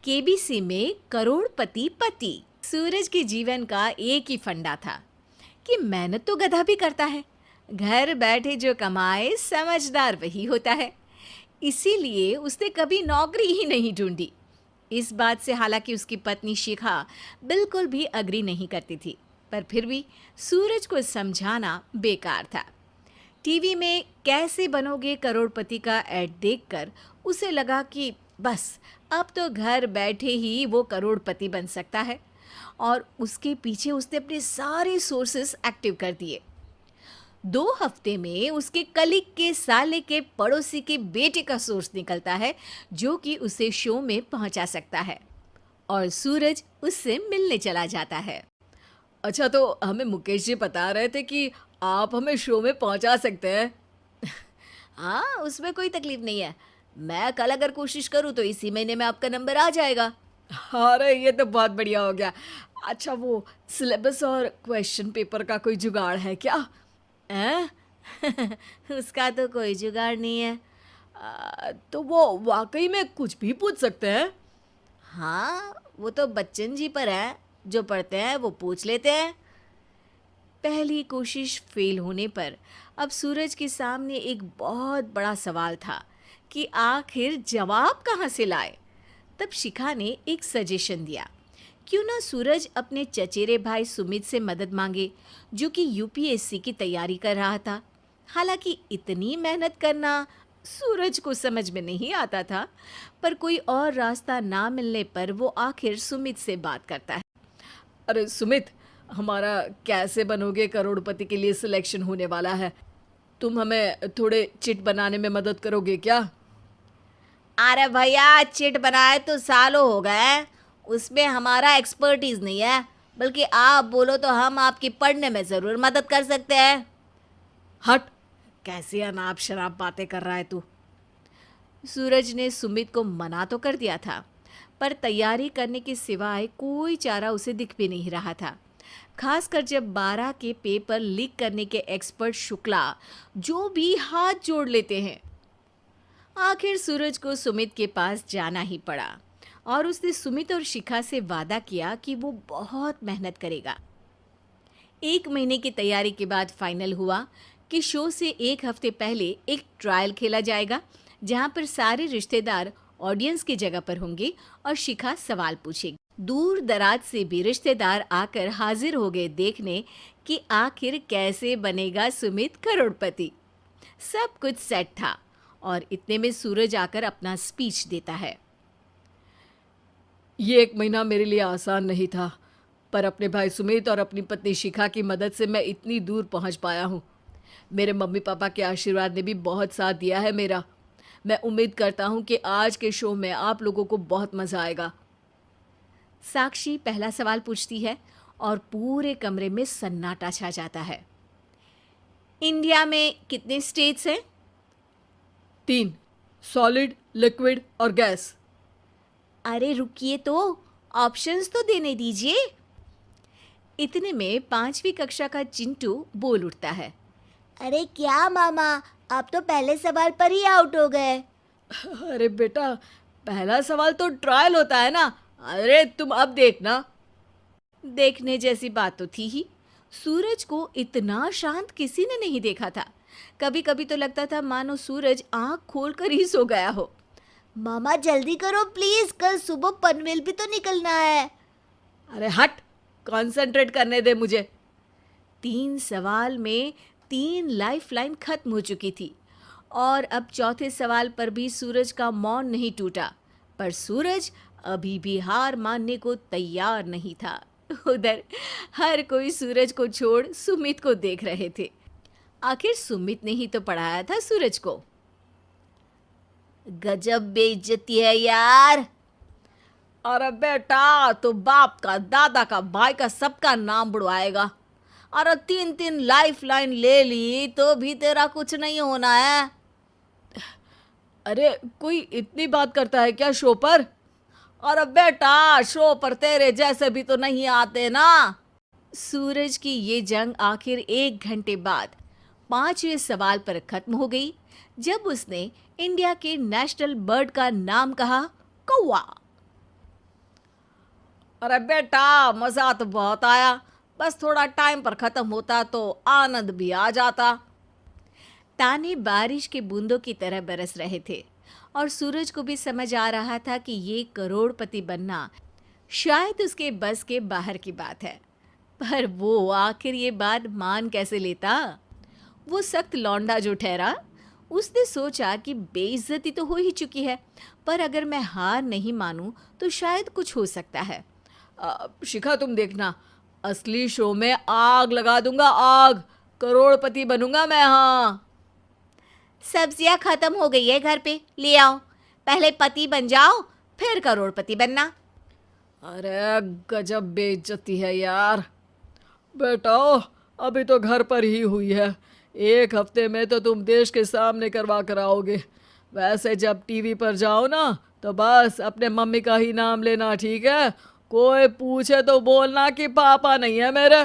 KBC में करोड़पति पति। सूरज के जीवन का एक ही फंडा था कि मेहनत तो गधा भी करता है, घर बैठे जो कमाए समझदार वही होता है। इसीलिए उसने कभी नौकरी ही नहीं ढूंढी। इस बात से हालांकि उसकी पत्नी शिखा बिल्कुल भी अग्री नहीं करती थी, पर फिर भी सूरज को समझाना बेकार था। टीवी में कैसे बनोगे करोड़पति का ऐड देखकर उसे लगा कि बस अब तो घर बैठे ही वो करोड़पति बन सकता है, और उसके पीछे उसने अपने सारे सोर्सेस एक्टिव कर दिए। 2 हफ्ते में उसके कलीग के साले के पड़ोसी के बेटे का सोर्स निकलता है जो कि उसे शो में पहुंचा सकता है, और सूरज उससे मिलने चला जाता है। अच्छा, तो हमें मुकेश जी बता रहे थे कि आप हमें शो में पहुंचा सकते हैं। हाँ, उसमें कोई तकलीफ नहीं है। मैं कल अगर कोशिश करूँ तो इसी महीने में आपका नंबर आ जाएगा। अरे ये तो बहुत बढ़िया हो गया। अच्छा, वो सिलेबस और क्वेश्चन पेपर का कोई जुगाड़ है क्या? हैं? उसका तो कोई जुगाड़ नहीं है। तो वो वाकई में कुछ भी पूछ सकते हैं? हाँ, वो तो बच्चन जी पर है, जो पढ़ते हैं वो पूछ लेते हैं। पहली कोशिश फेल होने पर अब सूरज के सामने एक बहुत बड़ा सवाल था कि आखिर जवाब कहाँ से लाए। तब शिखा ने एक सजेशन दिया, क्यों ना सूरज अपने चचेरे भाई सुमित से मदद मांगे, जो कि यूपीएससी की तैयारी कर रहा था। हालांकि इतनी मेहनत करना सूरज को समझ में नहीं आता था, पर कोई और रास्ता ना मिलने पर वो आखिर सुमित से बात करता है। अरे सुमित, हमारा कैसे बनोगे करोड़पति के लिए सिलेक्शन होने वाला है। तुम हमें थोड़े चिट बनाने में मदद करोगे क्या? अरे भैया, चिट बनाए तो सालों हो गए, उसमें हमारा एक्सपर्टीज नहीं है, बल्कि आप बोलो तो हम आपकी पढ़ने में ज़रूर मदद कर सकते हैं। हट, कैसी अनाप शराब बातें कर रहा है तू। सूरज ने सुमित को मना तो कर दिया था, पर तैयारी करने के सिवाय कोई चारा उसे दिख भी नहीं रहा था। खासकर जब 12 के पेपर लीक करने के एक्सपर्ट शुक्ला जो भी हाथ जोड़ लेते हैं। आखिर सूरज को सुमित के पास जाना ही पड़ा, और उसने सुमित और शिखा से वादा किया कि वो बहुत मेहनत करेगा। 1 महीने की तैयारी के बाद फाइनल हुआ कि शो से 1 हफ्ते पहले एक ट्रायल खेला जाएगा, जहां पर सारे रिश्तेदार ऑडियंस की जगह पर होंगे और शिखा सवाल पूछेगी। दूर दराज से भी रिश्तेदार आकर हाजिर हो गए देखने कि आखिर कैसे बनेगा सुमित करोड़पति। सब कुछ सेट था, और इतने में सूरज आकर अपना स्पीच देता है। ये 1 महीना मेरे लिए आसान नहीं था, पर अपने भाई सुमित और अपनी पत्नी शिखा की मदद से मैं इतनी दूर पहुंच पाया हूँ। मेरे मम्मी पापा के आशीर्वाद ने भी बहुत साथ दिया है मेरा। मैं उम्मीद करता हूँ कि आज के शो में आप लोगों को बहुत मज़ा आएगा। साक्षी पहला सवाल पूछती है और पूरे कमरे में सन्नाटा छा जाता है। इंडिया में कितने स्टेट्स हैं? 3, सॉलिड, लिक्विड और गैस। अरे रुकिए, तो ऑप्शंस तो देने दीजिए। इतने में 5वीं कक्षा का चिंटू बोल उठता है। अरे क्या मामा, आप तो पहले सवाल पर ही आउट हो गए। अरे बेटा, पहला सवाल तो ट्रायल होता है ना। अरे तुम अब देखना। देखने जैसी बात तो थी ही। सूरज को इतना शांत किसी ने नहीं देखा था। कभी कभी तो लगता था मानो सूरज आंख खोलकर ही सो गया हो। मामा जल्दी करो प्लीज, कल सुबह पनवेल भी तो निकलना है। अरे हट, कंसंट्रेट करने दे मुझे। 3 सवाल में 3 लाइफलाइन खत्म हो चुकी थी, और अब चौथे सवाल पर भी सूरज का मौन नहीं टूटा। पर सूरज अभी भी हार मानने को तैयार नहीं था। उधर हर कोई सूरज को छोड़ सुमित को देख रहे थे। आखिर सुमित ने ही तो पढ़ाया था सूरज को। गजब बेइज्जती है यार। अरे बेटा, तो बाप का, दादा का, भाई का, सबका नाम बुड़वाएगा। अरे 3 लाइफलाइन ले ली तो भी तेरा कुछ नहीं होना है। अरे कोई इतनी बात करता है क्या शो पर? अरे बेटा, शो पर तेरे जैसे भी तो नहीं आते ना। सूरज की ये जंग आखिर 1 घंटे बाद 5वें सवाल पर खत्म हो गई, जब उसने इंडिया के नेशनल बर्ड का नाम कहा, कौवा। अरे बेटा, मजा तो बहुत आया, बस थोड़ा टाइम पर खत्म होता तो आनंद भी आ जाता। ताने बारिश के बूंदों की तरह बरस रहे थे और सूरज को भी समझ आ रहा था कि ये करोड़पति बनना शायद उसके बस के बाहर की बात है। पर वो आखिर ये बात मान कैसे लेता? वो सख्त लौंडा जो ठहरा, उसने सोचा कि बेइज्जती तो हो ही चुकी है, पर अगर मैं हार नहीं मानूं तो शायद कुछ हो सकता है। शिखा, तुम देखना, असली शो में आग लगा दूंगा, आग। करोड़पति बनूंगा मैं, हाँ। सब्जियां खत्म हो गई है घर पे, ले आओ। पहले पति बन जाओ, फिर करोड़पति बनना। अरे गजब बेइज्जती है यार। बेटा, अभी तो घर पर ही हुई है, 1 हफ्ते में तो तुम देश के सामने करवा कर आओगे। वैसे जब टीवी पर जाओ ना, तो बस अपने मम्मी का ही नाम लेना, ठीक है? कोई पूछे तो बोलना कि पापा नहीं है मेरे।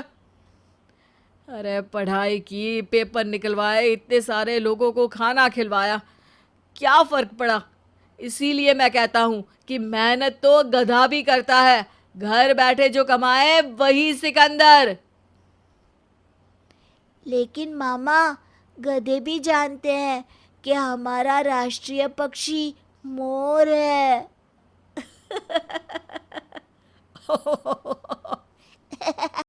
अरे पढ़ाई की, पेपर निकलवाए, इतने सारे लोगों को खाना खिलवाया, क्या फर्क पड़ा? इसीलिए मैं कहता हूँ कि मेहनत तो गधा भी करता है, घर बैठे जो कमाए वही सिकंदर। लेकिन मामा, गधे भी जानते हैं कि हमारा राष्ट्रीय पक्षी मोर है।